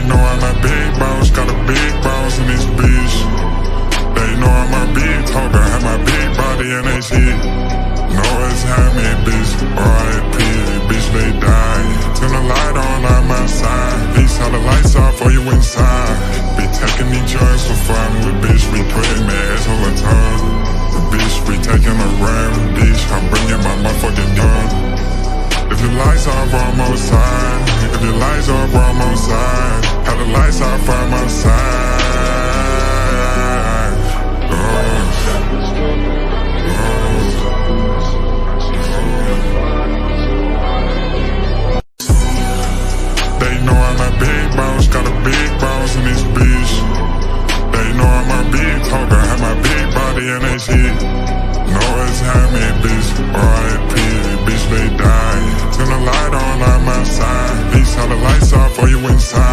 know I'm a big boss, got a big boss in this bitch. They know I'm a big talker, have my big body and they shit. Know it's had me, bitch, R.I.P., bitch, they die. Turn the light on, I'm outside. Peace, how the lights off for you inside. Be taking these drugs for fun, with bitch, we putting my ass on the tongue. Bitch, we taking a run, bitch, I'm bringing my motherfucking gun. If the lights off, I'm outside. If the lights off, I'm outside. Have the lights off, I'm outside. They know I'm a big boss, got a big boss in this bitch. They know I'm a big talker, have my big body and they shit. Know it's had me, bitch, R.I.P., bitch, they die. Turn the light on, I'm outside. Peace, how the lights off for you inside.